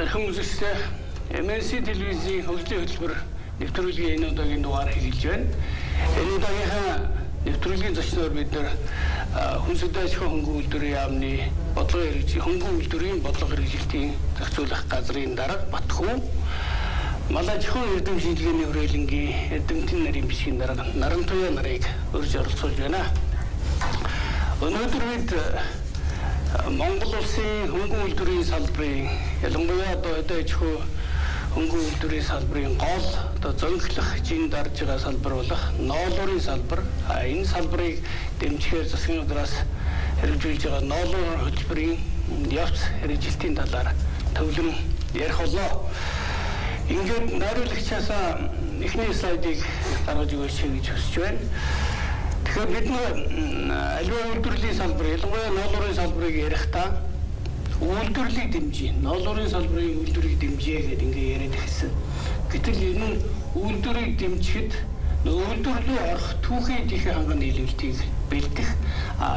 Хүмүүстээ MNC телевизийн хөгжлийн хөтөлбөр нэвтрүүлгийн энэ удаагийн дугаар эхэлж байна. Энэ удаагийн нэвтрүүлгийн зочноор бид хүнсэдэ аж ахуйн хөнгөн үйлдвэрийн яамны бодлого хэрэгжих хөнгөн үйлдвэрийн бодлого хэрэгжилтийн зохицуулах газрын дарга Батхүү, Мал аж ахуйн эрдэм шинжилгээний хүрээлэнгийн эрдэмтэн нарийн бичгийн дарга Нарантуяа нарыг урьж оролцуулж байна. Өнөөдөр бид Монгол улсын хөнгөн үйлдвэрийн салбарын ялангуяа аж ахуй хөнгөн үйлдвэрийн салбарын гол зөнгөлөх жин дарж байгаа салбар болох ноолуурын салбар. Энэ салбарыг дэмжихээр засгийн газраас хэрэгжүүлж байгаа ноолуурын хөтөлбөрийн явц хэрэгжилтийн талаар төвлөрөн ярих болоо. Ингээд найруулагчаас эхний слайдыг гаргаж өгөөч гэж хүсэж байна. Тэгэхээр бид аливаа үйлдвэрлэлийн салбар, ялангуяа ноолуурын салбарыг ярихдаа үйлдвэрлэлийг дэмжиж, ноолуурын салбарын үйлдвэрийг дэмжиж гэдэг ингээ яриад ирсэн. Гэтэл энэ нь үйлдвэрийг дэмжихэд үйлдвэрлэлд орох түүхийдийнхээ ханган нийлүүлэлтийг бэлдэх,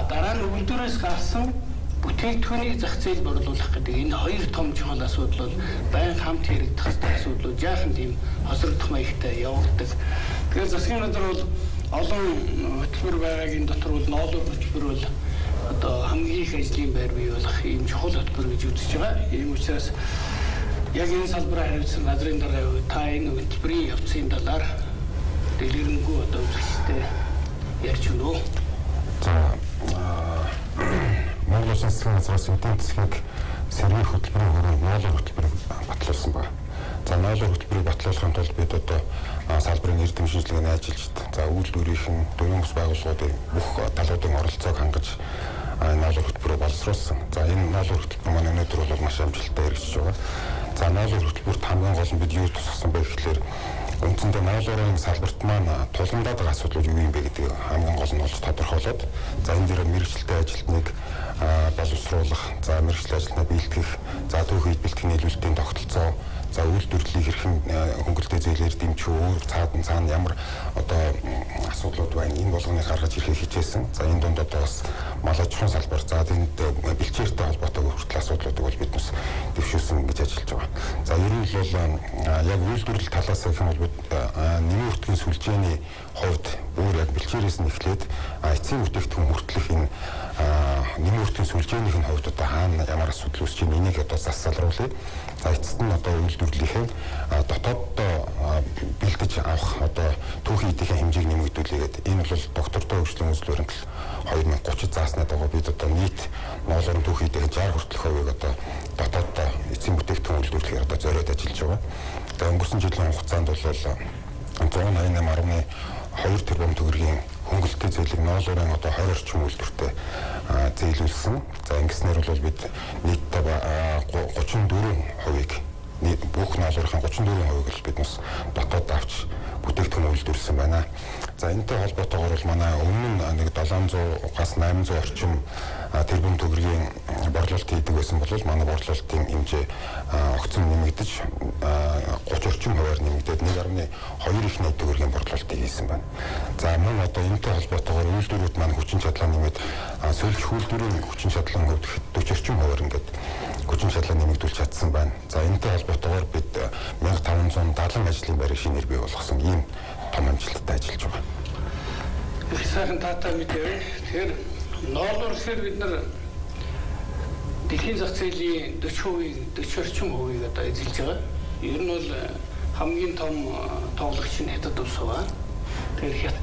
дараа нь үйлдвэрээс гарсан бүтээгдэхүүнийг зах зээлд оруулах гэдэг энэ хоёр том чухал асуудал бол байнга хамт яригдах ёстой асуудлууд жаахан тийм хосрогдох маягтай явагддаг. Тэгэхээр засгийн газар бол олон хөтөлбөр байгаагийн дотор бол ноолуур хөтөлбөр бол одоо хамгийн их ажлын байр бий болох ийм чухал хөтөлбөр гэж үзэж байгаа. Ийм учраас яг энэ салбараа хариуцсан газрын даргын хувьд та энэ хөтөлбөрийн явцын талаар дэлгэрэнгүй одоо үзэгчтэй ярьж өгнө үү? Монгол Улсын засгийн газраас эдийн засгийг сэргийлэх хөтөлбөрийн хүрээнд ноолуур хөтөлбөрийг батлуулсан байна. За ноолуур хөтөлбөрийг батлуулахын тулд бид одоо салбарын эрдэм шинжилгээний ажилчид, за үйлдвэрийн дөрвөн бус байгууллагуудын бүх талуудын оролцоог хангаж ноолуур хөтөлбөрөөр боловсруулсан. За энэ ноолуур хөтөлбөр маань өнөөдөр бол маш амжилттай хэрэгжиж байгаа. За ноолуур хөтөлбөрт хамгийн гол нь бид юу тусгасан бэ гэхээр үндсэндээ ноолуурын салбарт маань тулгамдаад байгаа асуудлууд юу юм бэ гэдгийг хамгийн гол нь олж тодорхойлоод, за энэ дээр мэргэжилтэй ажилтныг боловсруулах, за мэргэжлийн ажилтнаа бэлтгэх, за түүхийд бэлтгэх нийлүүлэлтийн тогтолцоо, за үйлдвэрлэлийг хэрхэн хөнгөлөлтэй зээлээр дэмжих, өөр цаана ямар одоо асуудлууд байна, энэ болгоныг гаргаж ирэхийг хичээсэн. За энэ донд одоо бас мал аж ахуйн салбар, за тэнд бэлчээртэй холбоотой хүртэл асуудлуудыг бол бид бас дэвшүүлсэн гэж ажиллаж байгаа. За ер нь бол яг үйлдвэрлэл талаас гэх юм бол бид нэмийн өртгийн сүлжээний хувьд бүр яг бэлчээрээс нь эхлээд эцсийн бүтээгдэхүүн хүртэлх энэ нэмийн өртгийн сүлжээнийх нь хувьд одоо хаана ямар асуудал үүсэж байна, энийг одоо засалруулъя. За эцэст нь одоо үйлдвэрлэлийнхээ дотооддоо бэлдэж авах одоо түүхийн эдийн хэмжээг нэмэгдүүлээд энэ бол доктортой хөгжлийн үзэл баримтлал 2030 зааснаад байгаа. Бид одоо нийт ноолуурын түүхийн эдийн 60 хүртэлх хувийг одоо дотооддоо эцсийн бүтээгдэхүүн үйлдвэрлэхээр одоо зориод ажиллаж байгаа. За өнгөрсөн жилийн хугацаанд бол 188.2 тэрбум төгрөгийн хөнгөлөлтэй зээлийг ноолуурын одоо 20 орчим үйлдвэртэй зээлүүлсэн. За ингэснээр бол бид нийтдээ 34%-ийг бүх ноолуурын 34%-ийг л бид бас дотоод авч бүтээгдэхүүн үйлдвэрлэсэн байна. За энэтэй холбоотойгоор бол манай өмнө нэг 700-аас 800 орчим тэрбум төгрөгийн борлуулалт хийдэг байсан бол манай борлуулалтын хэмжээ огцом нэмэгдэж 30 орчим хувиар нэмэгдээд 1.2 их найт төгрөгийн борлуулалтыг хийсэн байна. За мөн одоо энэтэй холбоотойгоор үйлдвэрүүд маань хүчин чадлаа нэмээд сольж үйлдвэрийн хүчин чадлын хувьд 40 орчим хувиар ингээд хүчин чадлаа нэмэгдүүлж чадсан байна. За энэтэй холбоотойгоор бид 1570 ажлын байрыг шинээр бий болгосон ийм том амжилттай ажиллаж байгаа. Их сайхан таатай мэдээ. Тэгэхээр ноолуур гэхээр бид нар дэлхийн зах зээлийн 40 орчим хувийг одоо эзэлж байгаа. Ер нь бол хамгийн том тоглогч нь Хятад улс байна. Тэгэхээр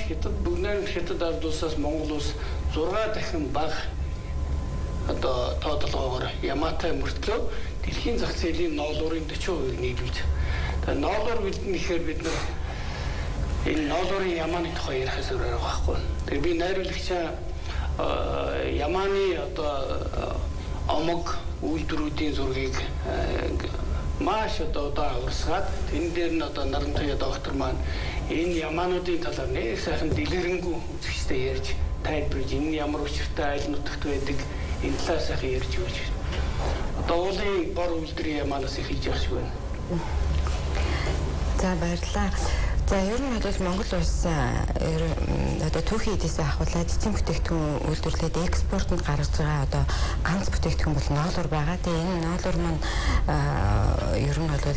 Хятад бүгдээр Хятад ард улсаас Монгол улс 6 дахин бага одоо тооцоолгоогоор ямаатай мөртлөө дэлхийн зах зээлийн ноолуурын 40%-ийг нийлүүлж. Тэгэхээр ноолуур гэхээр бид нар энэ ноолуурын ямааны тухай ярихаас өөр арга байхгүй. Тэгээ би найруулагчаа ямааны одоо омог үйлдвэрүүдийн зургийг маш одоо урсгаад энэ дээр нь одоо Нарантуяа доктор маань энэ ямаануудын талаар нэг сайхан дэлгэрэнгүй үзэгчтэй ярьж тайлбарлаж энэ ямар учиртай айл нутагт байдаг энэ талаар сайхан ярьж өгч байна. Одоо уулын бор үйлдвэрийн ямаанаас эхэлж явах шиг байна. За баярлалаа. За ер нь бол Монгол улс одоо түүхийн эдээсээ ахуулаад эцсийн бүтээгдэхүүн үйлдвэрлэлд экспортод гаргаж байгаа одоо ганц бүтээгдэхүүн бол ноолур байгаа. Тэгээ энэ ноолур маань ер нь бол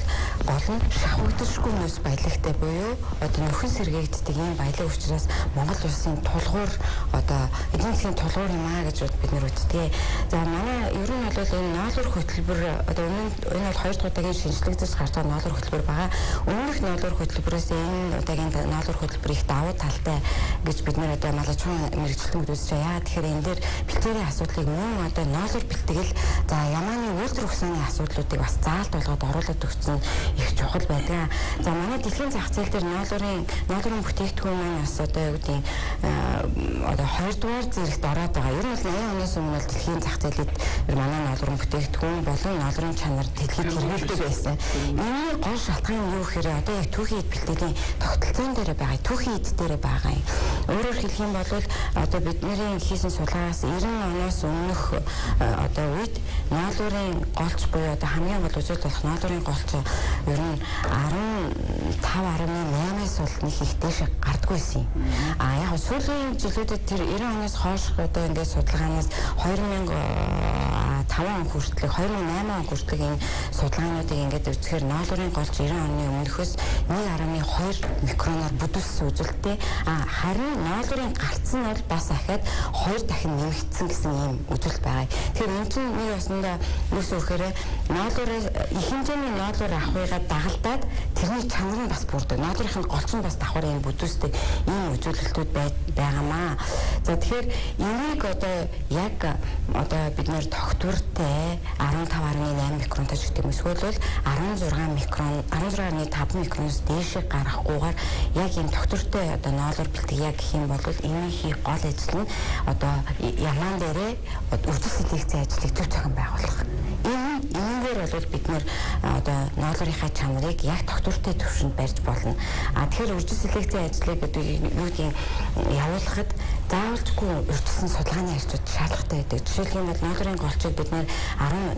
гол нь шахагдшгүй нүс баялагтай буюу одоо нөхөн сэргээгддэг ийм баялаг учраас Монгол улсын тулгуур одоо эдийн засгийн тулгуур юм аа гэж бид нэр үздэг. За манай ер нь бол энэ ноолур хөтөлбөр одоо энэ бол 2 дахь удаагийн шинжлэгдэж гарч байгаа ноолур хөтөлбөр байгаа. Өмнөх ноолур хөтөлбөрөөс энэ удаагийн ноолур хөтөлбөр их давуу талтай гэж бид нэр одоо малаж мэрэгчлэн үзэж байгаа. Яагаад тэгэхээр энэ дээр бэлтгэрийн асуудлыг мөн одоо ноолур бэлтгэл за ямааны үйлдвэр ухааны асуудлуудыг бас заалт болгоод оруулаад өгсөн их чухал байдаг. За манай дэлхийн зах зээл дээр ноолурын бүтээгдэхүүн маань бас одоо юу гэдэг одоо 2 дугаар зэрэгт ороод байгаа. Ер нь бол 80 оноос өмнө бол дэлхийн зах зээлд манай ноолурын бүтээгдэхүүн болон ноолурын чанар дэлхийд хэрэглэдэг байсан. Үүний гол шалтгаан юу гэхээр одоо яг түүхийн эд бэлтгэлийн тогтолцоон дээр байгаа. Түүхийн эд дээр байгаа юм. Өөрөөр хэлэх юм бол одоо бидний хийсэн судалгаас 90 оноос өмнөх одоо үед ноолурын голч буюу одоо хамгийн гол үзэл болох ноолурын голч ер нь 15.8-аас бол нэг их дээш гардггүй байсан юм. Яг сүүлийн жилүүдэд тэр 90 оноос хойш одоо ингээд судалгаанаас 2005 он хүртэл 2008 он хүртэл энэ судалгаануудыг ингээд үзэхээр ноолурын голч 90 оны өмнөхөөс 1.2 микроноор бүдүүлсэн үзүүлэлттэй. Харин ноолурын гарц нь бол бас ахаад 2 дахин нэмэгдсэн гэсэн ийм үзүүлэлт байгаа. Тэгэхээр энэ чинь нэг баснда юус өгөхээр ноолурын их хэмжээний ноолур авахыгаа дагалдаад тэрний чанар нь бас бүрдэг. Ноолурын голч нь бас давхар ийм бүдүүлсдэг ийм үзүүлэлтүүд байгаамаа. За тэгэхээр энийг одоо яг одоо бид нэр тогтвортой 15.8 микронтой гэдэг юм. Эсвэл бол 16 микрон 16.5 микроноос дээш гарахгүйгээр яг энэ тогтвортой одоо ноолур бэлтгэх яг гэх юм бол энэ хийх гол ажил нь одоо ямаан дээрээ үржил селекцийн ажлыг төв зохион байгуулах. Энэгээр бол бид нэр одоо ноолурынхаа чанарыг яг тогтвортой түвшинд барьж болно. Тэгэхээр үржил селекцийн ажлыг одоо юу гэдгийг явуулахад заавалжгүй үржилсэн судалгааны ажлууд шаардлагатай байдаг. Жишээлбэл ноолурын голчийг бид нэр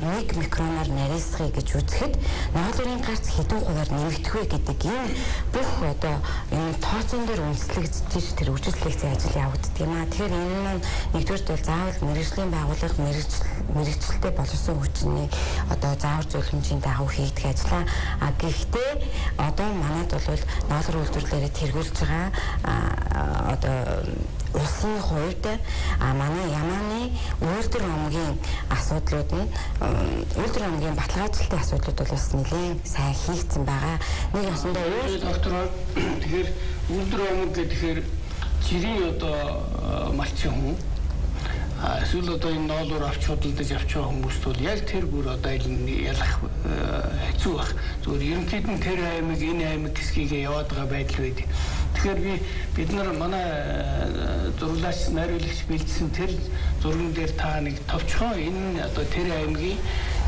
11 микроноор нарийсгая гэж үзэхэд ноолурын гарц хэдэн хувиар нэмэгдэх вэ гэдэг энэ бүх одоо энэ тооцоон дээр үндэслэгдэж тэр үржил селекцийн ажил явагддаг юм аа. Тэгэхээр энэ нь нэгдүгээрт бол заавал мэргэжлийн байгууллага мэргэжилтэй боловсон хүчний одоо заавар зөвлөмжийн дагуу хийгдэх ажлаа. Гэхдээ одоо манайд бол ноолур үйлдвэрлэлээр тэргүүлж байгаа одоо улсын хувьд манай ямааны үйлдвэр өмгийн асуудлууд нь үйлдвэр өмгийн баталгаажлалтын асуудлууд бол бас нэлээд сайн хийгдсэн байгаа. Нэг ясандаа доктор тэгэхээр үйлдвэр өмг гэхээр жирийн одоо малчин хүн эсвэл одоо энэ ноолур авч худалдаж авч байгаа хүмүүст бол яг тэр бүр одоо ялах хэцүү баг. Зүгээр ерөнхийд нь тэр аймаг энэ аймаг хэсгийг яваад байгаа байдал байдаг. Тэгэхээр бид нар манай зурглаач найруулагч бэлдсэн тэр зурган дээр та нэг товчхон энэ одоо тэр аймгийн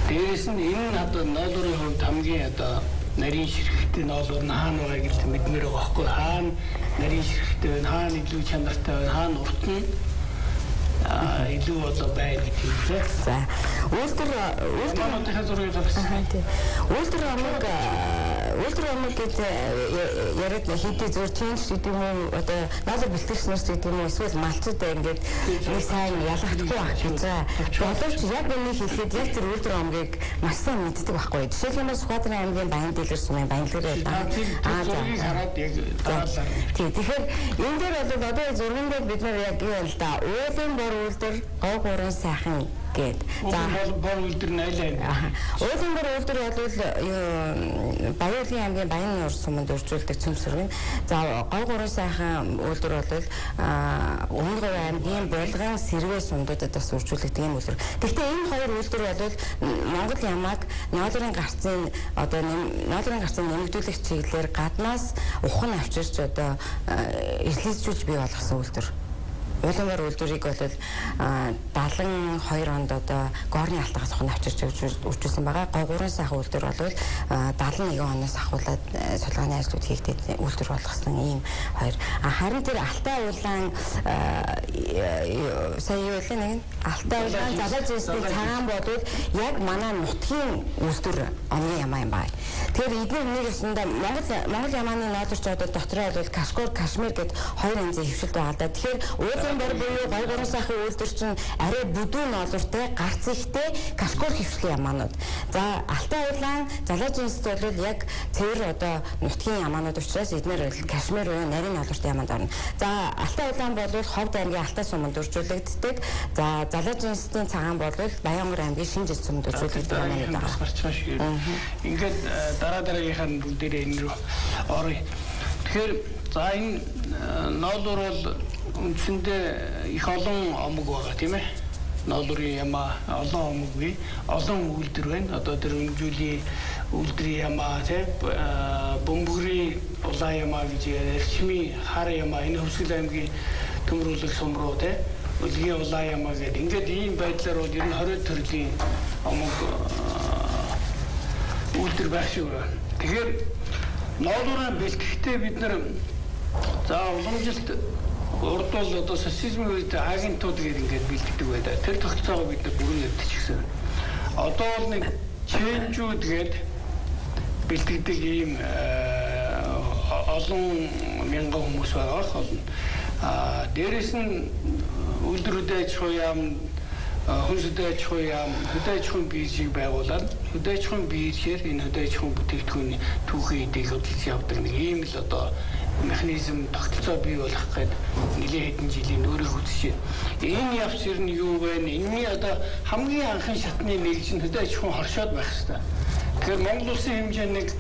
дээрээс нь энэ одоо ноолурын хувьд хамгийн одоо нарийн ширхэгтэй ноолур нь хаана байгаа гэж мэднээр байгаа байхгүй. Хаана нарийн ширхэгтэй байна, хаана илүү чанартай байна, хаана урт нь илүү одоо байна гэх юм. За үйлдвэрийн зургийг гаргасан. Үйлдвэр өмг гэж яриад хэдий зур change гэдэг юм уу одоо ноолур бэлтгэгчнэрс гэдэг юм уу эсвэл малчид ингээд нэг сайн ялгахдаггүй байх гэж байгаа. Боловч яг энэ хэлэхэд яг тэр үйлдвэр өмгийг маш сайн мэддэг байхгүй. Жишээлбэл Сүхбаатарын аймгийн Баян дэлгэр сумын Баян дэлгэр зургийг хараад яг даалаа. Тэгэхээр энэ дээр бол одоо зурган дээр бид нар яг юу л да уулын бор үйлдвэр гоо гурван сайхан гээд за бор үйлдвэр нь аль уулын бор үйлдвэр бол Баян аймгийн Баян нуур суманд өржүүлдэг цөмсөргөн. За гоо гурван сайхан үйлдвэр бол Өмнөд аймгийн Булган Сэрвэ сумдуудад бас өржүүлдэг юм үйлдвэр. Гэхдээ энэ хоёр үйлдвэр бол Монгол ямааг ноолурын гарцын одоо ноолурын гарцын нэмэгдүүлэх чиглэлээр гаднаас ухаан авчирч одоо эрхлэлжүүлж бий болгосон үйлдвэр. Уулангаар үйлдвэрийг бол 72 онд одоо Горны алтагаас хонь авчирч үржүүлсэн байгаа. Гой 3 сах үйлдвэр бол 71 оноос ахуулаад сулгааны ажлууд хийгдээд үйлдвэр болгосон ийм хоёр. Харин тэр Алтай уулан сая юу вэ нэг нь Алтай уулан залуу зүйлсийн цагаан бодвол яг манай нутгийн үйлдвэр оны ямаа юм байна. Тэгэхээр эдгээр нэг өсөндө Монгол ямааны ноодорч одоо дотроо бол Кашмир гэд хоёр янзын хөвшилт байгаа да. Тэгэхээр уулын бор буюу гой 3 сахын үйлдвэр чинь арай бүдүүн ноодортой гарц ихтэй Кашмир хөвшлийн ямаанууд. За Алтай уулан залуу зүйлсд бол яг цэвэр одоо нутгийн ямаанууд учраас эдгээр бол Кашмир буюу нарийн ноодортой ямаанд орно. За Алтай уулан бол Ховд аймгийн Алтай суманд үржүүлэгддэг. За залуу зүйлсийн цагаан бол Баянгар аймгийн Шинжил суманд үржүүлэгддэг ямаанууд байгаа. Ингээд дараагийнхаа бүгдээрээ энэ рүү оръё. Тэгэхээр за энэ ноолуур бол үндсэндээ их олон омог байгаа тийм ээ. Ноолуурын ямаа олон омоггүй олон үйлдвэр байна. Одоо тэр өнжүүлийн үйлдвэрийн ямаа тийм бөмбөрийн улаан ямаа гэж эрчмийн хар ямаа энэ Хөвсгөл аймгийн төмрүүлэг сум руу тийм Өлгийн улаан ямаа гэдэг. Ингээд ийм байдлаар бол ер нь 20 төрлийн омог үйлдвэр байх шиг байна. Тэгэхээр ноолуураа бэлтгэхдээ бид нар за уламжилт урд бол одоо социализмын үед агентууд гэдэг ингээд бэлтгэдэг байдаг. Тэр тогтолцоогоо бид нар бүрэн өвдөчихсөн. Одоо бол нэг чэнжүүд гээд бэлтгэдэг ийм олон мянган хүмүүс байгаа. Дээрээс нь үйлдвэрүүд аж ахуй яам хүнсэд аж ахуй яам хөдөө аж ахуйн биржийг байгуулад хөдөө аж ахуйн биржээр энэ хөдөө аж ахуйн бүтээгдэхүүний түүхийн эдийг хөдөлж явдаг нэг ийм л одоо механизм тогтолцоо бий болох гэдэг нэлээд хэдэн жилийн өөрөг үзэж байна. Энэ явц ер нь юу вэ? Энэний одоо хамгийн анхны шатны нэгж нь хөдөө аж ахуйн хоршоод байх хэрэгтэй. Тэгэхээр Монгол улсын хэмжээ нэг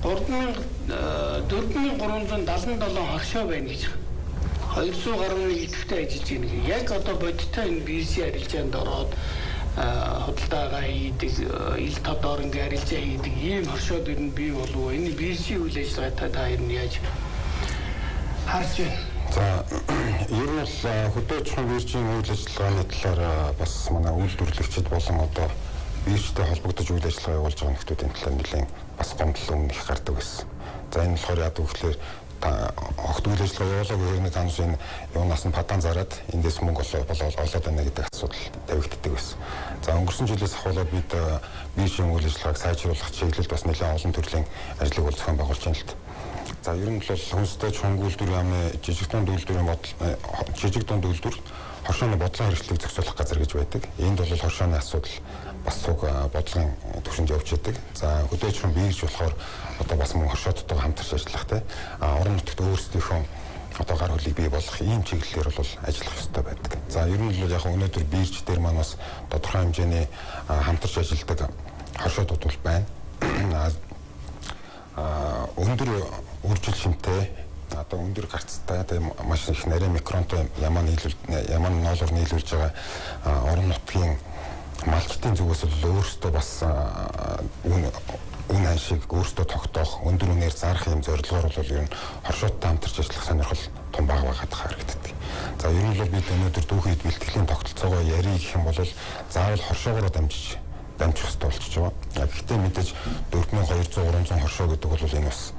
4377 хоршоо байна гэж. 200 гаруй идэвхтэй ажиллаж байна. Яг одоо бодиттой энэ биржийн арилжаанд ороод худалдаагаа хийдэг, ил тод орнгийн арилжаа хийдэг ийм хоршоод ер нь бий болов уу? Энэ биржийн үйл ажиллагаатай та ер нь яаж харж байна? За ер нь бол хөдөө аж ахуйн биржийн үйл ажиллагааны талаар бас манай үйлдвэрлэгчид болон одоо биржтэй холбогдож үйл ажиллагаа явуулж байгаа нөхдүүдийн талаар нэлээд бас гомдол өмнө их гардаг байсан. За энэ болохоор яадаг вэ гэхээр огт үйл ажиллагаа явуулаагүй хэрнээ танаас энэ юунаас нь падаан зараад эндээс мөнгө олоод байна гэдэг асуудал тавигддаг байсан. За өнгөрсөн жилээс ахуулаад бид биржийн үйл ажиллагааг сайжруулах чиглэлд бас нэлээд олон төрлийн ажлыг бол зохион байгуулж байна л д. За ер нь бол хүнстэй чонг үйлдвэр яамны жижиг дунд үйлдвэрийн жижиг дунд үйлдвэр хоршооны бодлогын хэрэгслийг зохицуулах газар гэж байдаг. Энд бол хоршооны асуудал бас цуг бодлогын түвшинд явж байдаг. За хөдөө аж ахуйн бирж болохоор одоо бас мөн хоршоодтойгоо хамтарч ажиллах те орон нутагт өөрсдийнхөө одоо гар хөлийг бий болгох ийм чиглэлээр бол ажиллах ёстой байдаг. За ер нь бол яг өнөөдөр бирж дээр маань бас тодорхой хэмжээний хамтарч ажилладаг хоршоодууд бол байна. Өндөр үржил шимтэй одоо өндөр гарцтай маш их нарийн микронтой ямаа ноолуур нийлүүлж байгаа орон нутгийн малчтын зүгээс л өөрсдөө бас үн ашиг өөрсдөө тогтоох өндөр үнээр зарах юм зорилгоор бол ер нь хоршоодтой хамтарч ажиллах сонирхол том бага байгаад харагддаг. За ер нь бол бид өнөөдөр түүхийд бэлтгэлийн тогтолцоогоо ярих гэх юм бол заавал хоршоогоор дамжих хэрэгтэй болчихж байгаа. Гэхдээ мэдээж 4200-300 хоршоо гэдэг бол энэ бас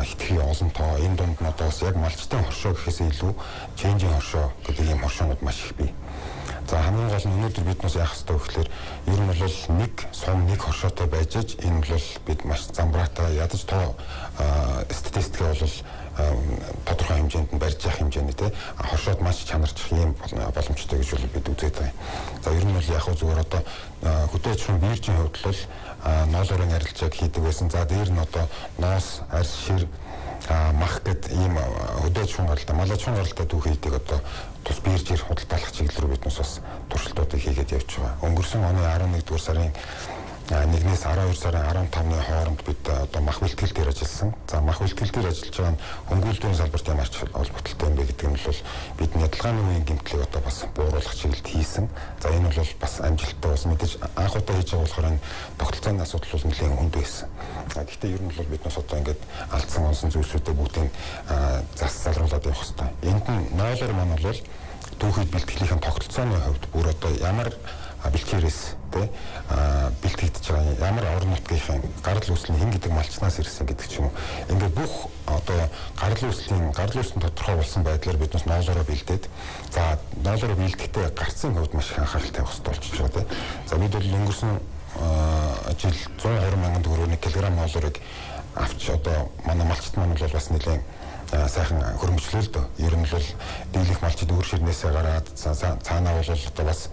хитгэн олон тоо. Энэ дунд нь одоо бас яг малчтын хоршоо гэхээс илүү ченжийн хоршоо гэдэг ийм хоршоонууд маш их бий. За хамгийн гол нь өнөөдөр бид нас яах хэрэгтэй вэ гэхээр ер нь бол нэг сум нэг хоршоотой байж энэ бол бид маш замбраатай ядаж тоо статистикээ бол тодорхой хэмжээнд нь барьж явах хэмжээний те хоршоод маш чанарчих юм боломжтой гэж бол бид үзээд байгаа. За ер нь бол яг зүгээр одоо хөдөө аж ахуйн биржийн хувьд бол ноолуурын арилжааг хийдэг байсан. За дээр нь одоо ноос, арьс, шир, мах гэд ийм хөдөө аж ахуйн гаралтай, мал аж ахуйн гаралтай түүх хийдэг одоо тус биржээр худалдаалах чиглэл рүү биднээс бас туршилтуудыг хийгээд явж байгаа. Өнгөрсөн оны 11-р сарын 1-ээс 12 сарын 15-ны хооронд бид одоо мах бэлтгэл дээр ажилласан. За мах бэлтгэл дээр ажиллаж байгаа нь хөнгөлөлтийн салбарт ямар ч холбогдолтой юм бэ гэдэг нь бол бидний ялгааны үеийн гэмтлийг одоо бас бууруулах чиглэлд хийсэн. За энэ бол бас амжилттай бас мэдээж анх удаа хийж байгаа болохоор энэ тогтолцооны асуудал бол нэлээд хүнд байсан. Гэхдээ ер нь бол биднээс одоо ингээд алдсан онсон зүйлсүүдээ бүгдийг зас залруулад явах хэрэгтэй. Энд нь ноолоор маань бол түүхийд бэлтгэлийн тогтолцооны хувьд бүр одоо ямар бэлтгэрээс бэлтгэгдэж байгаа ямар орон нутгийн гардал үүслийн хэн гэдэг малчнаас ирсэн гэдэг ч юм уу. Ингээд бүх одоо гардал үүслийн тодорхой болсон байдлаар биднээс ноолороо бэлдээд за ноолороо бэлдэхдээ гарцын хувьд маш их анхаарал тавих хэрэгтэй болчихж байгаа тийм. За бид бол өнгөрсөн жил 120 мянган төгрөгийн килограмм ноолорыг авч одоо манай малчт маань бол бас нэлээд сайхан хөрөнгөчлөө л дөө. Ер нь бол дийлэх малчид өөр ширнээсээ гараад цаанаа бол одоо бас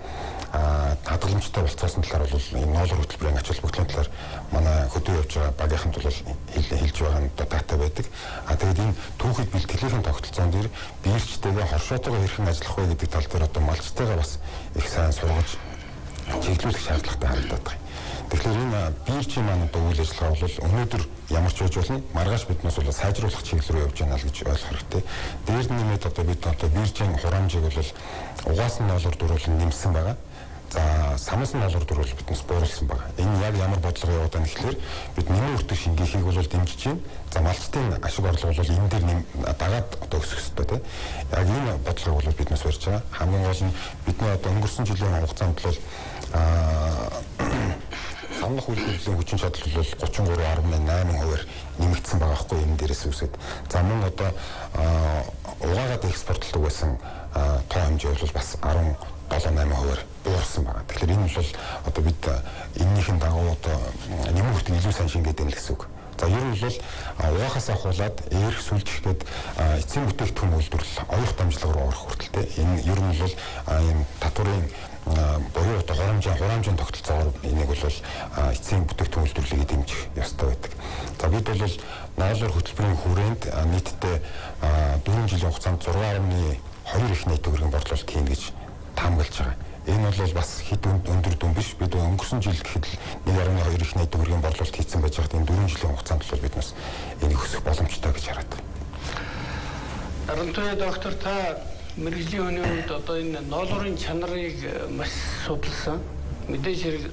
хадгаламжтай болцоосон талаар бол энэ ноолор хөтөлбөрийн ач холбогдлын талаар манай хөдөө явж байгаа багийнханд бол хэлж байгаа нь дата байдаг. Тэгээд энэ түүхийд бэлтгэлийн тогтолцоон дээр биерчтэйгээ хоршоотойгоо хэрхэн ажиллах вэ гэдэг тал дээр одоо малчтайгаа бас их сайн сургаж чиглүүлэх шаардлагатай харагдаад байна. Тэгэхээр энэ биерчийн маань одоо үйл ажиллагаа бол өнөөдөр ямар ч байж болно маргааш биднээс бол сайжруулах чиглэл рүү явж байна л гэж ойлгох хэрэгтэй. Дээр нь нэмээд одоо бид одоо биерчийн хураамжийг бол угаасан ноолор дөрвөлн нэмсэн байгаа. За самс ноолор дөрвөл биднээс бууруулсан байгаа. Энэ яг ямар бодлого яваад байна гэхэлэр бид нэмэн өртөг шингээхийг бол дэмжиж байна. За малчтын ашиг орлого бол энэ дээр дагаад одоо өсөх ёстой тийм. Яг энэ бодлогыг бол биднээс барьж байгаа. Хамгийн гол нь бидний одоо өнгөрсөн жилийн хугацаанд бол самнах үйлдвэрлэлийн хүчин чадал бол 33.8% нэмэгдсэн байгаа хгүй энэ дээрээс үсээд. За мөн одоо угаагаад экспортлдог байсан тоо хэмжээ бол бас 17.8% буурсан байгаа. Тэгэхээр энэ бол одоо бид энэнийхэн дагуу одоо нэмэн хүртэл илүү сайн шингээд байна гэсэн үг. За ер нь бол угаахаас ахуулаад эрх сүлжих гээд эцсийн бүтээгдэхүүн үйлдвэрлэл оюут дамжлага руу орох хүртэл энэ ер нь бол ийм татварын боёо одоо хураамжийн тогтолцоогоор энийг бол эцсийн бүтээгдэхүүн үйлдвэрлэлийг дэмжих ёстой байдаг. За бид бол ноолор хөтөлбөрийн хүрээнд нийтдээ 4 жилийн хугацаанд 6.2 их найт төгрөгийн борлуулалт хийнэ гэж таамаглаж байгаа. Энэ бол бас хэд өндөр дүн биш. Бид өнгөрсөн жил гэхэд 1.2 их найт төгрөгийн борлуулалт хийсэн байж байгаа. Энэ 4 жилийн хугацаанд бол биднээс энийг өсөх боломжтой гэж хараад байна. Дарамтны доктор та мэрэгжлийн хүний хувьд одоо энэ ноолорын чанарыг маш судалсан. Мэдээж хэрэг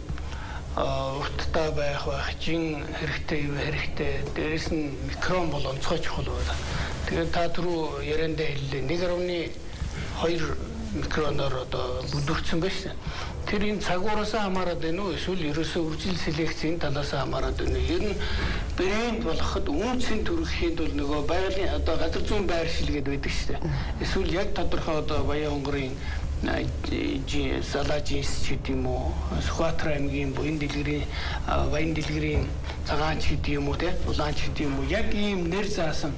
урттай байх, жин хэрэгтэй, дээрэс нь микрон бол онцгой чухал байна. Тэгээд та түрүү яриандаа хэллээ 1.2 микроноор одоо бүдүүрсэн байна шээ. Тэр энэ цагуураас хамаарат байна уу? Эсвэл ерөөсөө үржил селекцийн талаас хамаарат байна уу? Ер нь брэнд болоход үнцэн төрөхийн тулд нөгөө байгалийн одоо газар зүйн байр шилгээд байдаг шээ. Эсвэл яг тодорхой одоо Баян хонгорын салаа жинс ч гэдэг юм уу? Сүхбаатар аймгийн Буян дэлгэрийн Баян дэлгэрийн цагаан ч гэдэг юм уу те? Улаан ч гэдэг юм уу? Яг ийм нэр заасан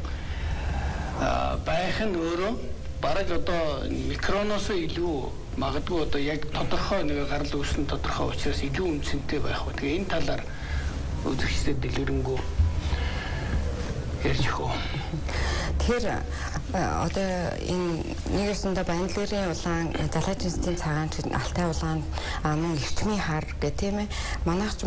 байх нь өөрөө бараг одоо микроноос илүү магадгүй одоо яг тодорхой нэг гарал үүснэ тодорхой учраас илүү үнцэнтэй байх уу. Тэгээ энэ талаар үзэгчдэд дэлгэрэнгүй ярьж өгөө. Тэгэхээр одоо энэ нэгэсэндээ Баян дэлгэрийн улаан залаа жинсийн цагаан ч алтай улаан мөн эрчмийн хар гэх тийм ээ. Манайд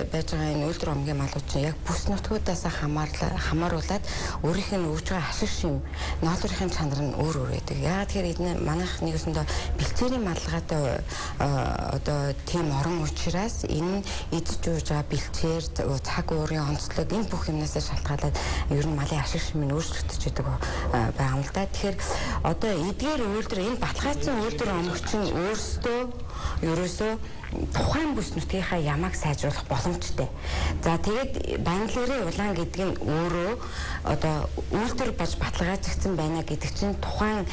байж байгаа энэ үйлдвэр омгийн малууд чинь яг бүс нутгуудаас хамааруулаад өөрийнх нь өгж байгаа ашиг шим ноолорын чанар нь өөр байдаг. Яагаад тэгэхээр энэ манайх нэгэсэндээ бэлчээрийн малгайтай одоо тийм орон учраас энэ эдж ууж байгаа бэлчээр цаг уурын онцлог энэ бүх юмнаас шалтгаалаад ер нь малын ашиг шим нь өөрчлөгдөж байгаа байгаа юм л да. Тэгэхээр одоо эдгээр үйлдвэр энэ баталгаажсан үйлдвэр омгч нь ерөөсөө тухайн бүс нутгийнхаа ямааг сайжруулах боломжтой. За тэгээд Баян дэлгэрийн улаан гэдэг нь өөрөө одоо үйлдвэр болж баталгаажигдсан байна гэдэг чинь тухайн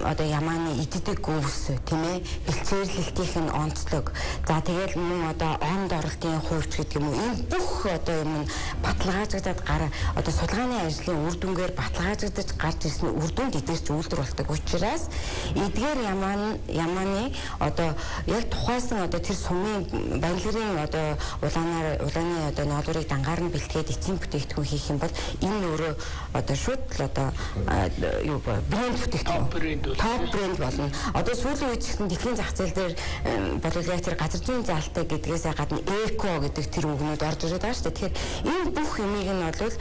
одоо ямааны иддэг өвс тийм ээ бэлчээрлэлтийнх нь онцлог. За тэгээд мөн одоо онд оролтын хувьч гэдэг юм уу энэ бүх одоо юм баталгаажигдаад одоо судалгааны ажлын үр дүнгээр баталгаажигдаж гарч ирсэн үр дүнд эдгээрч үйлдвэр болдог учраас эдгээр ямааны одоо яг тухайсан одоо тэр сумын Баян дэлгэрийн одоо улааны одоо ноолорыг дангаар нь бэлтгээд эцсийн бүтээгдэхүүн хийх юм бол энэ өөрөө одоо шууд л одоо юу брэнд бүтээгдэхүүн топ брэнд болно. Одоо сүүлийн үед ч гэсэн дэлхийн зах зээл дээр болов яг тэр газар зүйн заалтай гэдгээс гадна эко гэдэг тэр үгнүүд орж ирээд байгаа шүү дээ. Тэгэхээр энэ бүх юмыг нь бол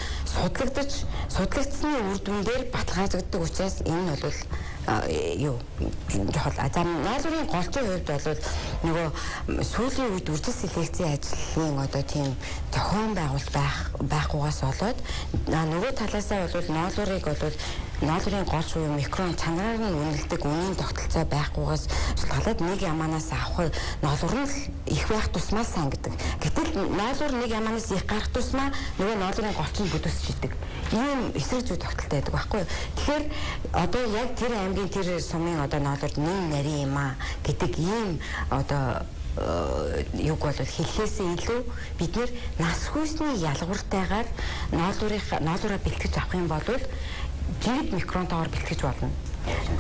судлагдсны үр дүндээр баталгаажигддаг учраас энэ нь бол чухал. За ноолорын голчийн хувьд бол нөгөө сүүлийн үед үржил селекцийн ажлын одоо тийм зохион байгуулалт байхгүйгаас болоод нөгөө талаасаа бол ноолорыг бол ноолрын голч буюу микрон чанараар нь үнэлдэг үнийн тогтолцоо байхгүйгээс шалтгаалаад нэг ямаанаас авах ноолур нь их байх тусмаа сайн гэдэг. Гэтэл ноолур нэг ямаанаас их гарах тусмаа нөгөө ноолрын голч нь бүдүүсч идэг. Ийм эсрэг зүй тогтолтой байдаг байхгүй юу? Тэгэхээр одоо яг тэр аймгийн тэр сумын одоо ноолурд нэн нарийн юм аа гэдэг ийм одоо юг бол хэлхээсээ илүү бид нэр нас хүйсний ялгууртайгаар ноолураа бэлтгэж авах юм бол жигд микронтойгоор бэлтгэж болно.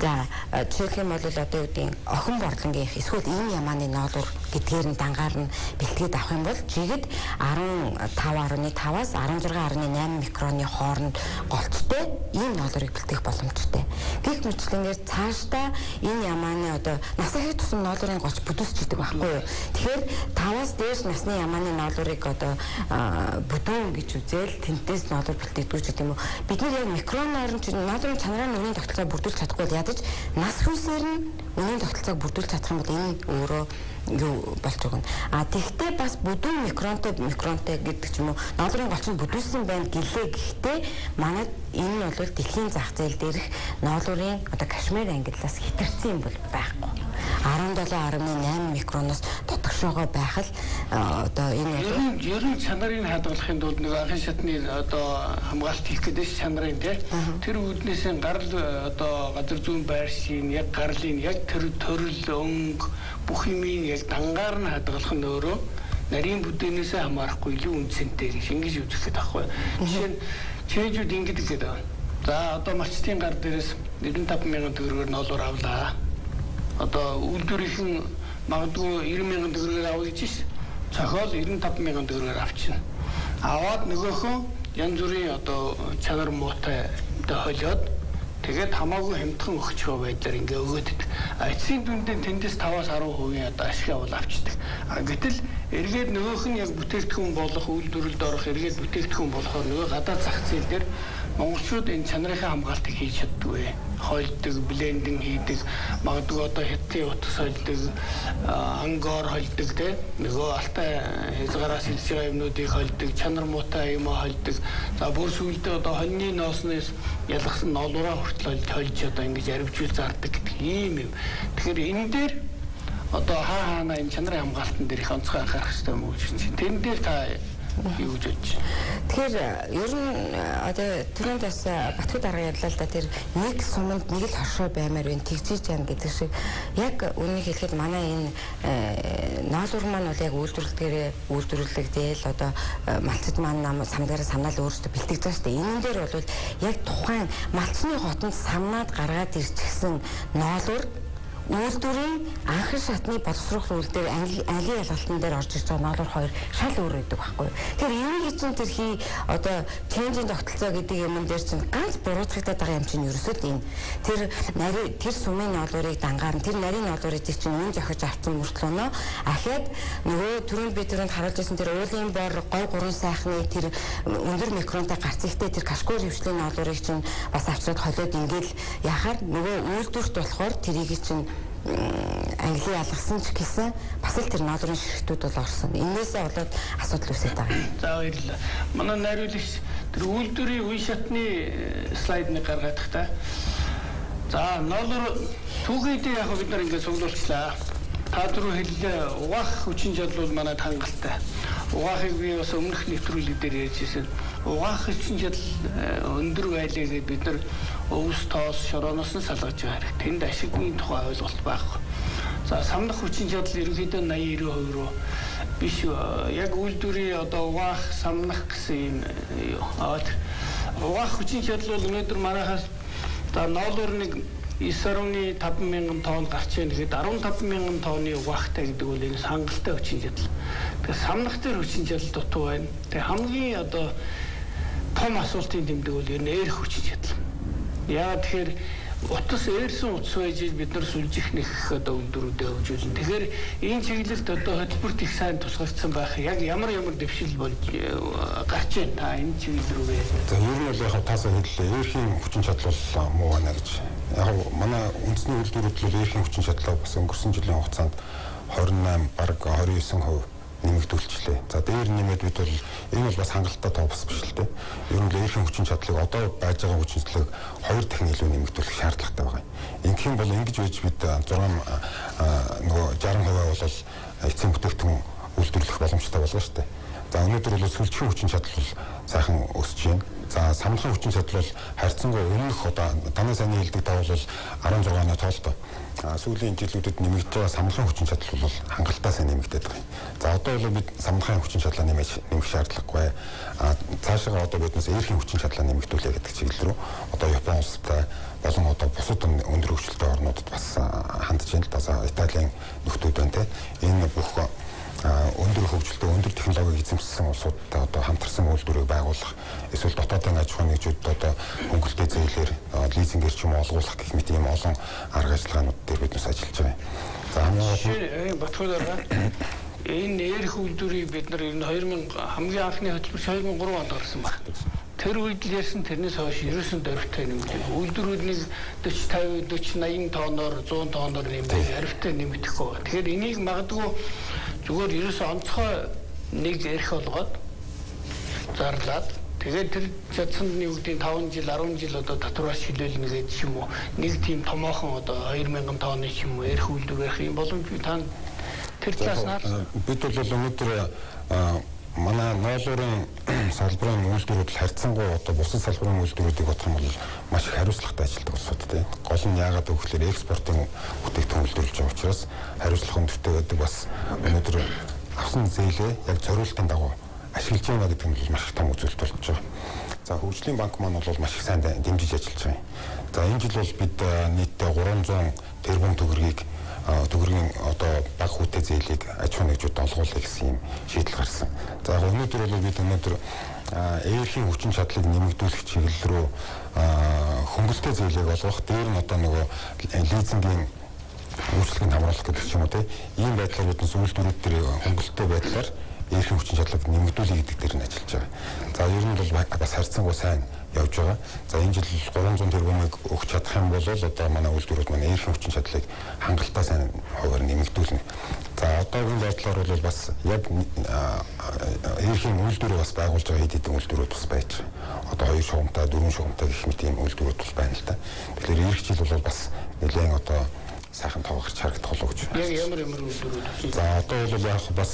За жишээлх юм бол одоо юу гэдэг охин борлонгийн эсвэл ийм ямааны ноолур гэдгээр нь дангаар нь бэлтгээд авах юм бол жигд 15.5-аас 16.8 микроны хооронд голчтой ийм ноолурыг бэлтгэх боломжтой. Гэх мэтлэнгээр цаашдаа энэ ямааны одоо насны тусам ноолурын голч бүдүүсч идэг байхгүй юу? Тэгэхээр 5-аас дээш насны ямааны ноолурыг одоо бүдүүн гэж үзэл тентээс ноолур бэлтгэдэг ч гэдэм үү. Бид нар яг микроноор нь ноолурын чанараа нь үнийн тогтолцоо бүрдүүлж чадахгүй ядаж нас хүйсээр нь үнийн тогтолцоог бүрдүүлж чадах юм бол энэ өөрөө юу болж байгаа нь. Тэгвэл бас бүдүүн микронтой гэдэг ч юм уу ноолрын голч нь бүдүүлсэн байна гэлээ гэхдээ манайд энэ нь бол дэлхийн зах зээл дээрх ноолрын одоо Кашмир ангиллаас хэтэрсэн юм бол байхгүй. 17.8 микроноос дотгошоогоо байх л одоо энэ ерөн чанарын хадгалахын тулд нэг анхны шатны одоо хамгаалт хийх гэдэг чанарын тэр үүднээс гарал одоо газар зүүн байр шин яг гарлын яг тэр төрөл өнгө бүх юмыг яг дангаар нь хадгалах нь өөрөө нарийн бүдээнээс хамаарахгүй илүү үнцэнтэй гэж ингэж үзэхэд байхгүй. Жишээ нь чэйжүүд ингэдэг гэдэг. За одоо малчтын гар дээрээс 95,000 төгрөгөөр ноолуур авлаа. Одоо үйлдвэрийн магадгүй 90,000 төгрөгөөр авъя гэж ш. Цохол 95,000 төгрөгөөр авчихна. Аваад нөгөөхөө янз бүрийн одоо чанар муутай холиод тэгээд хамаагүй хямдхан өгчөө байдлаар ингээ өгөөд идэг. Эцсийн дүндээ тэндээс 5-аас 10% одоо ашиг авал авчдаг. Гэтэл эргээд нөгөөх нь яг бүтээгдэхүүн болох үйлдвэрлэлд орох эргээд бүтээгдэхүүн болохоор нөгөө гадаад зах зээл дээр монголчууд энэ чанарын хамгаалтыг хийж чаддгүй. Хойлдог, блендинг хийдэг, магадгүй одоо хятадын утас хойлдог, ангор хойлдог те нөгөө алтай хязгаараас илж байгаа юмнуудыг хойлдог, чанар муутай юм хойлдог. За бүр сүүлдээ одоо хоньны ноосноос ялгсан ноолураа хүртэл хойлж одоо ингэж аривжуул зардаг гэдэг ийм юм. Тэгэхээр энэ дээр одоо хаана энэ чанарын хамгаалтан дээр их онцгой анхаарах хэрэгтэй юм уу гэж байна. Тэн дээр та юу гэж бодож байна? Тэгэхээр ер нь одоо түрүүнд бас Батхад дарга ярьлаа л да тэр нэг суманд нэг л хоршоо баймаар байна тэгжиж яана гэдэг шиг яг үнийг хэлэхэд манай энэ ноолур маань бол яг үйлдвэрлэгдээл одоо малчид маань самдаараа самнаал өөрсдөө бэлтгэж байгаа шүү дээ. Энэ дээр бол яг тухайн малчны хотонд самнаад гаргаад ирчихсэн ноолур үйлдвэрийн анхан шатны боловсрох үйл дээр айлын ялгалтан дээр орж ирж байгаа ноолур хоёр шал өөр байдаг байхгүй. Тэгэхээр энийг чинь тэрхий одоо ченжийн тогтолцоо гэдэг юм дээр чинь ганц буруутгагдаад байгаа юм чинь ерөөсөө энэ тэр сумын ноолурыг дангаар тэр нарийн ноолурыг чинь үн зохиж авсан мөртлөөнөө ахаад нөгөө түрүүнд харуулж байсан тэр уулын бор гой гурван сайхны тэр өндөр микронтой гарц ихтэй тэр кашкур хөвчлийн ноолурыг чинь бас авчираад холиод ингээл яхаар нөгөө үйлдвэрт болохоор тэрийг чинь англи ялгсан ч гэсэн бас л тэр ноолрын ширхтүүд бол орсон. Энээсээ болоод асуудал үүсэж байгаа. За баярлалаа. Манай найруулагч тэр үйлдвэрийн үе шатны слайдыг гаргадаг та. За ноолор түүхийдээ яг бид нар ингээд цуглуулчлаа. Та түрүү хэллээ угаах хүчин чадал бол манайд хангалттай. Угаахыг би бас өмнөх нэвтрүүлэг дээр ярьжсэн. Угаах хүчин чадал өндөр байлаа гэдээ бид нар өвс тоос шорооноос нь салгаж байгаа хэрэг. Тэнд ашигны тухай ойлголт байхгүй. За самнах хүчин чадал ерөнхийдөө 80-90% руу биш яг үйлдвэрийн одоо угаах самнах гэсэн юм. Угаах хүчин чадал бол өнөөдөр манайхаас за ноолуур нэг 9.5 тонн гарч ийн гэхэд 15,000 тонны угаахтай гэдэг бол энэ хангалттай хүчин чадал. Тэгэхээр самнах дээр хүчин чадал дутуу байна. Тэгээ хамгийн одоо том асуултын тэмдэг бол ер нь эерх хүчин чадал. Яагаад тэгэхээр утас eerсэн утас байж бид нар сүлжих нэх одоо үйлдвэрүүдэд хөгжүүлнэ. Тэгэхээр энэ чиглэлд одоо хөтөлбөрт их сайн тусгагдсан байх. Яг ямар дэвшил болж гарч байна та энэ чиглэл рүү. За ер нь бол яг таасаа хэллээ. Eerхийн хүчин чадал бол муу байна гэж. Яг манай үндэсний үйлдвэрүүд л eerхийн хүчин чадлаа бас өнгөрсөн жилийн хугацаанд 28 бараг 29% нэмэгдүүлчлээ. За дээр нэмээд бид бол энэ бол бас хангалттай тоо бас биш л дээ. Ер нь эрхийн хүчин чадлыг одоо байж байгаа хүчин чадлыг 2 дахин илүү нэмэгдүүлэх шаардлагатай байгаа юм. Ингэх юм бол ингэж байж бид 60% бол эцсийн бүтээгдэхүүн үйлдвэрлэх боломжтой болно шүү дээ. За өнөөдөр бол сүлжээ хүчин чадал бол сайхан өсөж байна. За самлахын хүчин чадал бол харьцангуй өмнөх одоо таны сайн хэлдэг тав бол 16-ны тоолтой. Сүүлийн жилүүдэд нэмэгдэж байгаа самлахын хүчин чадал бол хангалттай сайн нэмэгдээд байгаа юм. За одоо бол бид самлахын хүчин чадлаа нэмэх шаардлагагүй. Цаашаа одоо биднээс эрхийн хүчин чадлаа нэмэгдүүлээ гэдэг чиглэл рүү одоо Япон улстай болон одоо бусад өндөр хөгжилтэй орнуудад бас хандж байна л да. За Италийн нөхдүүд байна те. Энэ бүх өндөр хөгжилтэй өндөр технологиг эзэмшсэн улсуудтай одоо хамтарсан үйлдвэрийг байгуулах эсвэл дотоодын аж ахуйн нэгжүүд одоо хөнгөлтэй зээлээр лизингээр ч юм олгуулах гэх мэт ийм олон арга ажиллагаанууд дээр биднээс ажиллаж байгаа юм. За хамгийн Батхуулаараа энэ эрх үйлдвэрийг бид нар ер нь 2000 хамгийн анхны хөтөлбөрч 2003 онд гарсан баг. Тэр үед л ярьсан тэрнээс хойш 90 дөрвтэй нэмэгдэх. Үйлдвэрүүд нэг 40 50 40 80 тонноор 100 тонноор нэмэх арвтай нэмэгдэхгүй. Тэгэхээр энийг магадгүй зүгээр ерөөсөө онцгой нэг эрх болгоод зарлаад тэгээд тэр чадсанд нэг үгдийн 5 жил 10 жил одоо татвараас шилүүлнэ гэдэг ч юм уу. Нэг тийм томоохон одоо 2000 тонны ч юм уу эрх үйлдвэр ярих юм боломж та тэр талаас нь бид бол өнөөдөр манай ноолуурын салбарын үйлдвэрүүд харьцангуй одоо бусад салбарын үйлдвэрүүдийг бодох юм бол маш их хариуцлагатай ажилладаг улсууд тийм. Гол нь яагаад гэвэл экспортын бүтээгдэхүүн үйлдвэрлэж байгаа учраас хариуцлага өндөртэй байдаг бас өнөөдөр авсан зээлээ яг зориултын дагуу ашиглаж байна гэдэг нь маш их том үзүүлэлт болж байгаа. За хөгжлийн банк маань бол маш их сайн дэмжиж ажиллаж байгаа юм. За энэ жил бол бид нийтдээ 300 тэрбум төгрөгийн одоо баг хүүтэй зээлийг аж ахуйн нэгжүүд олгуулах гэсэн юм шийдэл гарсан. За өнөөдөр бол бид эрхийн хүчин чадлыг нэмэгдүүлэх чиглэл рүү хөнгөлтэй зээлийг олгох, дээр нь одоо нөгөө лизингийн үйлчлэгийг хамруулах гэдэг ч юм уу тийм ийм байдлаар бид үйлдвэрүүд дээр хөнгөлтэй байдлаар эрхийн хүчин чадлыг нэмэгдүүлэх гэдэг дээр нь ажиллаж байгаа. За ер нь бол бас харьцангуй сайн явж байгаа. За энэ жил 300 тэрбумыг өгч чадах юм бол одоо манай үйлдвэрүүд манай эрхийн хүчин чадлыг хангалттай сайн хуваар нэмэгдүүлнэ. За одоогийн байдлаар бол бас яг эрхийн үйлдвэрийг бас байгуулж байгаа хэд хэдэн үйлдвэрүүд бас байж байгаа. Одоо 2 шугамтай, 4 шугамтай гэх мэт ийм үйлдвэрүүд бол байна л да. Тэгэхээр эх жил бол бас нэлээд одоо сайхан тоогарч харагдах болов гэж байна. Яг ямар үйлдвэрүүд. За одоо бол яг бас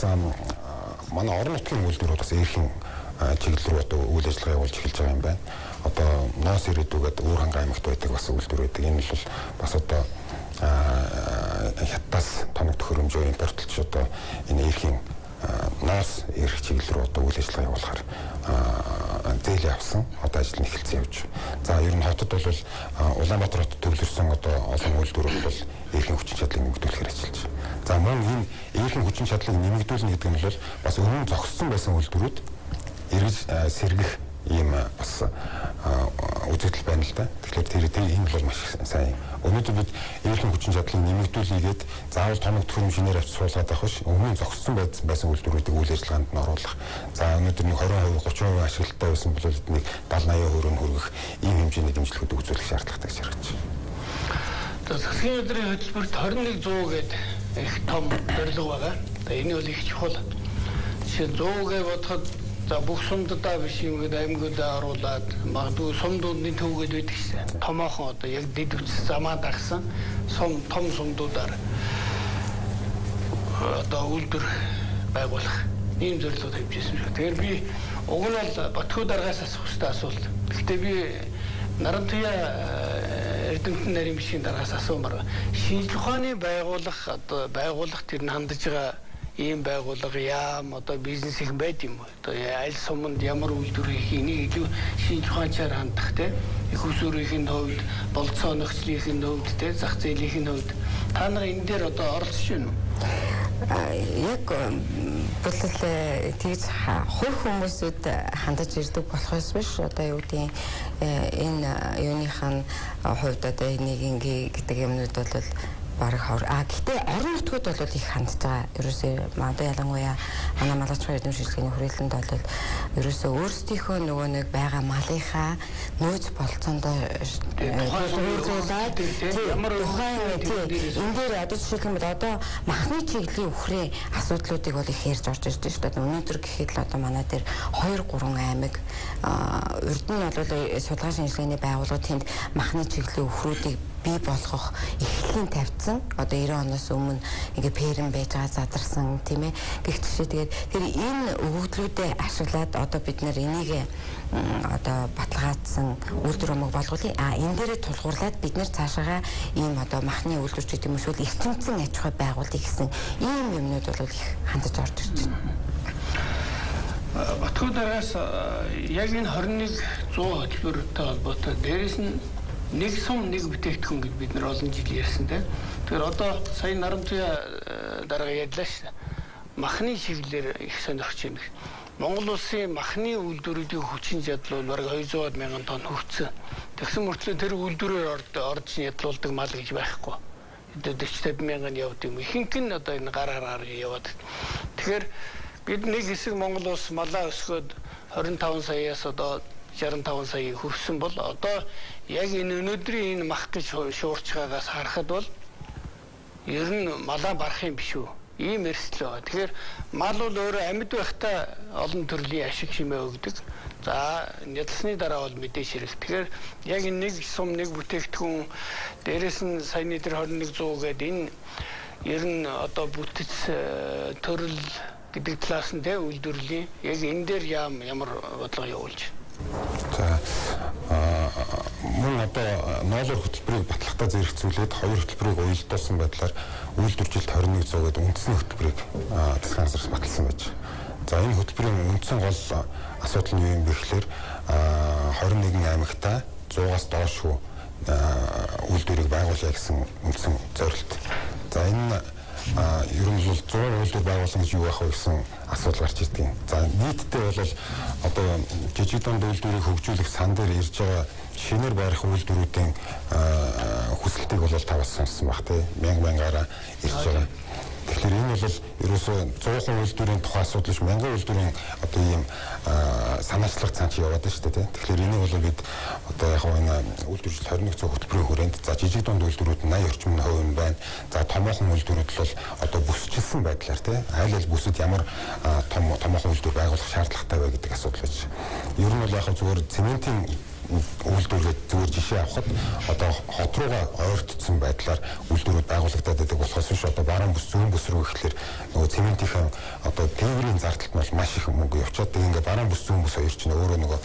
манай орон нутгийн үйлдвэрүүд бас эрхийн чиглэл рүү одоо үйл ажиллагаа явуулж эхэлж байгаа юм байна. Одоо ноос ирээдүгээд Уур ханга аймагт байдаг бас үйлдвэр байдаг. Энэ бол бас одоо хятадаас тоног төхөөрөмжөөр импортлж одоо энэ эрхийн ноос эрх чиглэл рүү одоо үйл ажиллагаа явуулахаар зээл авсан одоо ажил нь эхэлсэн явж. За ер нь хотод бол Улаанбаатар хотод төвлөрсөн одоо олон үйлдвэрүүд бол эрхийн хүчин чадлыг нэмэгдүүлэхээр ажиллаж байна. За мөн энэ эрхийн хүчин чадлыг нэмэгдүүлнэ гэдэг нь бол бас өмнө зогссон байсан үйлдвэрүүд эргэж сэргэх ийм бас үзэгдэл байна л да. Тэгэхээр тэр энэ бол маш сайн. Өнөөдөр бид эрхийн хүчин чадлыг нэмэгдүүлээгээд заавал тоног төхөөрөмж шинээр авч суулгаад авах биш. Өмнө зогссон байсан үйлдвэрүүдийг үйл ажиллагаанд нь оруулах. За өнөөдөр нэг 20%, 30% ашиглалттай байсан бол нэг 70-80% хүргэх ийм хэмжээний дэмжлэгүүд үзүүлэх шаардлагатай гэж харагдаж байна. За засгийн газрын хөтөлбөрт 2100 гэдэг их том зорилго байгаа. Энэ бол их чухал. Жишээ 100 гэж бодоход за бүх сумдаа биш юм гээд аймагуудаа оруулаад магадгүй сумдуудын төвгээд байдаг шээ. Томоохон одоо яг дэд үтс замаа дагсан том сумдуудаар одоо үйлдвэр байгуулах ийм зорилго тавьжсэн шүү. Тэгэхээр би уг нь бол Батхүү дараагаас асуух хэрэгтэй асуулт. Гэхдээ би Нарантуя Эрдэмтэн нарийн бичгийн дараагаас асуумаар шинжлэх ухааны байгуулах тэр нь хандаж байгаа ийм байгууллага яам одоо бизнес их байд юм. Одоо аль суманд ямар үйлдвэр хийх энийг илүү шинжлэх ухаанчаар хандах те их усүрийн хувьд, болцоо нөхцөлийн хувьд те зах зээлийн хувьд та нар энэ дээр одоо оролцож байна уу? Яг бол тэгж хувь хүмүүсүүд хандаж ирдэг болохоос биш одоо юу гэдгийг энэ юуныхаа хувьд одоо нэг ингээ гэдэг юмнууд бол бараг хор. Гэхдээ орон нутгууд бол их хандж байгаа. Ерөөсөө одоо ялангуяа манай малчлагын эзэм шилжгээний хүрээлэнд бол ерөөсөө өөрсдийнхөө нөгөө нэг байгаа малынхаа нөөц болцоондоо өөрчлөлт ямар энэ дээр одоо жишээлх юм бол одоо махны чиглэлийн үхрээ асуудлуудыг бол их ярьж орж ирж байна шүү дээ. Өнөөдөр гэхэд л одоо манай дээр 2-3 аймаг урд нь бол судалгаа шинжилгээний байгууллагууд тэнд махны чиглэлийн үхрүүдийг бий болгох эхлэлийн тавьсан. Одоо 90 оноос өмнө ингээ пэрэн байж байгаа задарсан тийм ээ. Гэх жишээ тэгээд тэр энэ өгөгдлүүдэд ашиглаад одоо бид нэр энийг одоо баталгаажсан үйлдвэр өмг болгуулъя. Энэ дээрээ тулгуурлаад бид нэр цаашаага ийм одоо махны үйлдвэрч гэдэг юм эсвэл эрчимцэн аж ахуй байгуулъя гэсэн ийм юмнууд бол их хандаж орж ирж байна. Батгуудараас яг энэ 21 100 хөтөлбөртэй холбоотой дээрээс нь нэг сум нэг бүтээгдэхүүн гэж бид нар олон жил ярьсан тийм. Тэгэхээр одоо сая Нарамтуя дарга ярьлаа шүү дээ. Махны чиглэлээр их сонирхож байна. Монгол улсын махны үйлдвэрүүдийн хүчин чадал бол бараг 200 мянган тонн хөгжсөн. Тэгсэн мөртлөө тэр үйлдвэрээр орж ядлуулдаг мал гэж байхгүй. Одоо 40-50 мянган явд юм. Ихэнх нь одоо энэ гараар яваад. Тэгэхээр бид нэг хэсэг Монгол улс малаа өсгөөд 25 саяас одоо 65 сая хүрсэн бол одоо яг энэ өнөөдрийн энэ мах гэж шуурч байгаагаас харахад бол ер нь малаа барах юм биш үү? Ийм эрсдэл байгаа. Тэгэхээр мал бол өөрөө амьд байхдаа олон төрлийн ашиг хэмээ өгдөг. За нялсны дараа бол мэдээж хэрэг. Тэгэхээр яг энэ нэг сум нэг бүтээгдэхүүн дээрэс нь саяны тэр 2100 гэдэг энэ ер нь одоо бүтэц төрөл гэдэг талаас нь тэ үйлдвэрлэлийн яг энэ дээр ямар бодлого явуулж байна? За мөн одоо ноолор хөтөлбөрийг батлагтаа зэрэгцүүлээд хоёр хөтөлбөрийг уялдуулсан байдлаар үйлдвэржилт 2100 гэдэг үндэсний хөтөлбөрийг засгийн газраас баталсан байж. За энэ хөтөлбөрийн үндсэн гол асуудал нь юу юм бэ гэхээр 21 аймагта 100-аас доошгүй үйлдвэрийг байгуулъя гэсэн үндсэн зорилт. За энэ ер нь бол 100 үйлдвэр байгуулсан гэж юу байх вэ гэсэн асуудал гарч ирдэг. За нийтдээ бол одоо жижиг дунд үйлдвэрийг хөгжүүлэх сан дээр ирж байгаа шинээр барих үйлдвэрүүдийн хүсэлтийг бол таваас сонссон баг тий. Мянга-мянгаараа ирж байгаа. Тэгэхээр энэ бол ерөөсөө 100 үйлдвэрийн тухай асуудал биш, мянган үйлдвэрийн одоо ийм санаачлах цаан чи яваад байна шүү дээ. Тэгэхээр энийг бол бид одоо яг энэ үйлдвэржил 2100 хөтөлбөрийн хүрээнд за жижиг дунд үйлдвэрүүд 80 орчим хувь байна. За томоохон үйлдвэрүүд бол одоо бүсчилсэн байдлаар тий айл бүсэд ямар томоохон үйлдвэр байгуулах шаардлагатай вэ гэдэг асуудал байж. Ер нь бол яг зүгээр цементийн үйлдвэрүүд зүгээр жишээ авахад одоо хот руугаа ойртсон байдлаар үйлдвэрүүд байгуулагдаад байдаг болохоос биш одоо баруун бүс зүүн бүс рүү гэхэлэр нөгөө цементийн одоо тээврийн зардалт нь маш их мөнгө явчихад ингээ баруун бүс зүүн бүс хоёр чинь өөрөө нөгөө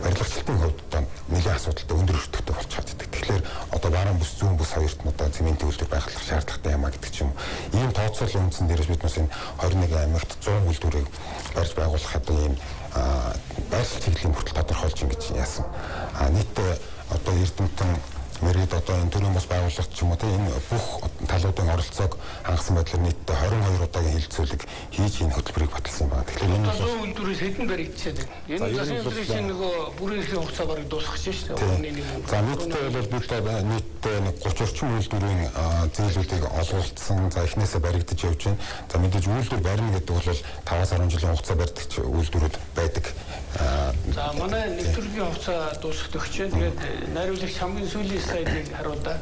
барилгачдын хувьд одоо нэлээд асуудалтай өндөр өртөгтэй болчиход байдаг. Тэгэхээр одоо баруун бүс зүүн бүс хоёрт нь одоо цементийн үйлдвэр байгуулах шаардлагатай юм а гэдэг ч юм. Ийм тооцоолын үндсэн дээрээс бид бас энэ 21 аймагт 100 үйлдвэрийг барьж байгуулах одоо ийм байршил чиглэлийн хүртэл тодорхойлж ингэж яасан. Нийтдээ одоо Эрдэмтэн мэргэд одоо энэ төрлийн бас байгууллагч ч юм уу энэ бүх талуудын оролцоог хангасан байдлаар нийтдээ 22 удаагийн хилцүүлэг хийж энэ хөтөлбөрийг баталсан байна. Тэгэхээр энэ бол үйлдвэрээс хэдэн баригдчихад байна. Энэ засгийн газрын нөгөө бүрийн эсрэг хугацаа бараг дуусгах шүү дээ. За нийтдээ бол бид нийтдээ 30 орчим үйлдвэрийн зээлүүдийг олгуулсан. За эхнээсээ баригдаж явж байна. За мэдээж үйлдвэр барина гэдэг бол 5-аас 10 жилийн хугацаа барьдаг үйлдвэрүүд байдаг. За манай нэвтрүүлгийн хугацаа дуусах төгсчээ. Тэгээд найруулагч хамгийн сүүлийн слайдыг харуулъя.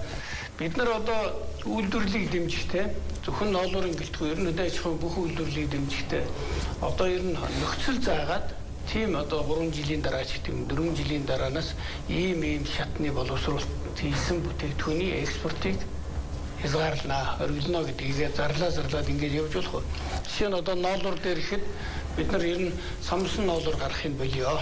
Бид нар одоо үйлдвэрлэлийг дэмжихтэй зөвхөн ноолуурын гэлтгүй ер нь үдэ аж ахуйн бүх үйлдвэрлэлийг дэмжихтэй одоо ер нь нөхцөл заагаад тийм одоо 3 жилийн дараа ч гэдэг юм 4 жилийн дараанаас ийм шатны боловсруулалт хийсэн бүтээгдэхүүний экспортыг хязгаарлана, оргилно гэдгийг зарлаад ингэж явж болох. Жишээ нь одоо ноолуур дээр ихэд бид нар ер нь самсан ноолуур гарахын болио.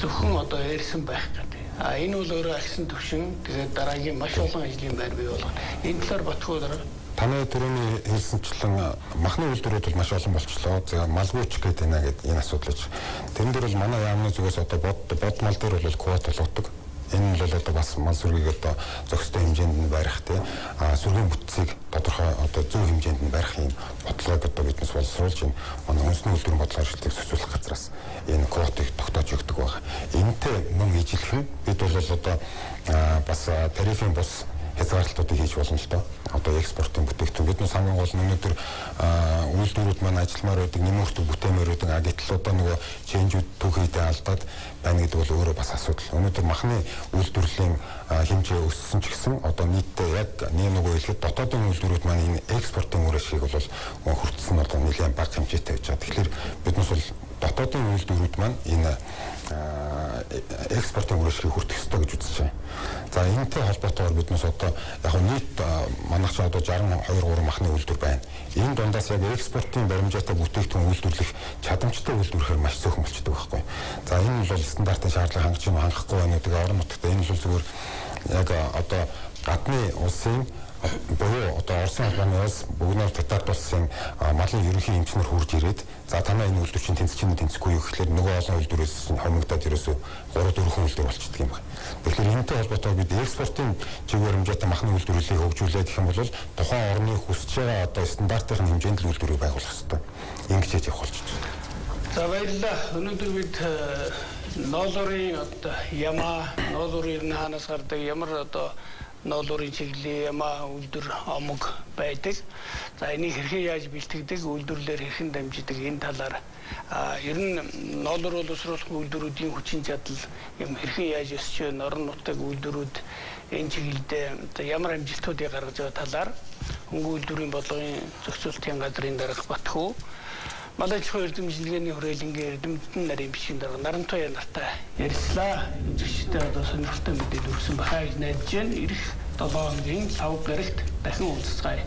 Зөвхөн одоо ярьсан байх гэдэг. Энэ бол өөрөө агсан төвшин тэгээд дараагийн маш олон ажлын байр бий болгох. Энэ талаар Батхуу дараа таны төрөний хэлсэнчлэн махны үйлдвэрүүд бол маш олон болчихлоо. За малгүйч гэдэг энэ асуудал гэж. Тэрэн дээр бол манай яамны зүгээс одоо бод мал дээр бол квота болгодог. Энэ бол одоо бас мал сүргийг одоо зохистой хэмжээнд нь барих тий сүргийн бүтцийг тодорхой одоо зөв хэмжээнд нь барих юм бодлогыг одоо биднес боловсруулж байна. Манай үндэсний үйлдвэрийн бодлогын ажилтныг зөвшөөрлөх газраас энэ квотыг тогтоож өгдөг байна. Энэтэй мөн ижилхэн бид бол одоо бас тарифын бус хязгаарлалтуудыг хийж болно л доо. Одоо экспортын бүтээгдэхүүн бидний хамгийн гол нь өнөөдөр үйлдвэрүүд маань ажилламаар байдаг, нэмэгдэх бүтээмээр байдаг. Гэтэл одоо нөгөө ченжүүд түүхийдээ алдаад байна гэдэг бол өөрөө бас асуудал. Өнөөдөр махны үйлдвэрлэлийн хэмжээ өссөн ч гэсэн одоо нийтдээ яг нэг хэлэхэд дотоодын үйлдвэрүүд маань энэ экспортын үр ашиг бол хүртсэн нь одоо нэлээд бага хэмжээтэй байж байгаа. Тэгэхээр биднес бол дотоодын үйлдвэрүүд маань энэ экспортын үр ашгийг хүртэх ёстой гэж үзэж байна. За энэтэй холбоотойгоор биднес одоо яг нийт манайх ч одоо 62 махны үйлдвэр байна. Энэ дундаас яг экспортын баримжаатай бүтээгдэхүүн үйлдвэрлэх чадамжтай үйлдвэрлэхээр маш цөөхөн болчихдог байхгүй. За энэ бол стандартын шаардлага хангаж юм хангахгүй байна гэдэг орон нутагт энэ бол зүгээр яг одоо гадны улсын буюу одоо Оросын албаны улс бүгнээр татарт улсын малын ерөнхий эмчнэр хурж ирээд за танаа энэ үйлдвэр чинь тэнцэж тэнцэхгүй юу гэхлээр нөгөө олон үйлдвэрээс хомигдоод ерөөсөө 3-4 хүн үйлдвэр болчихдөг юм байна. Тэгэхээр энэтэй холбоотойгоор бид экспортын чигээр хэмжээтэй махны үйлдвэрлэлийг хөгжүүлээд гэх юм бол тухайн орны хүсэж байгаа одоо стандартын хэмжээнд л үйлдвэрийг байгуулах хэрэгтэй. Ингэж яаж явах болчих вэ? За баярлалаа. Өнөөдөр бид ноолорын одоо яма, ноолорын хаанаас гардаг ямар одоо ноолорын чиглэлийн яма үйлдвэр омог байдаг. За энийг хэрхэн яаж бэлтгэдэг, үйлдвэрлэлээр хэрхэн дамждаг энэ талаар ер нь ноолор боловсруулах үйлдвэрүүдийн хүчин чадал юм хэрхэн яаж өсч байна, орон нутгийн үйлдвэрүүд энэ чиглэлдээ ямар амжилтуудыг гаргаж байгаа талаар хөнгөн үйлдвэрийн бодлогын зохицуулалтын газрын дарга Батхүү Малай аж ахуйн эрдэмтдийн хүрээлэнгийн эрдэмтэн нарын бичгийн дарга Нарантой нартай ярьслаа. Үзэгчтэй одоо сонирхолтой мэдээлэл өгсөн бахаа гэж найдаж байна. Ирэх 7 хоногийн 5 гарагт дахин уулзцгаая.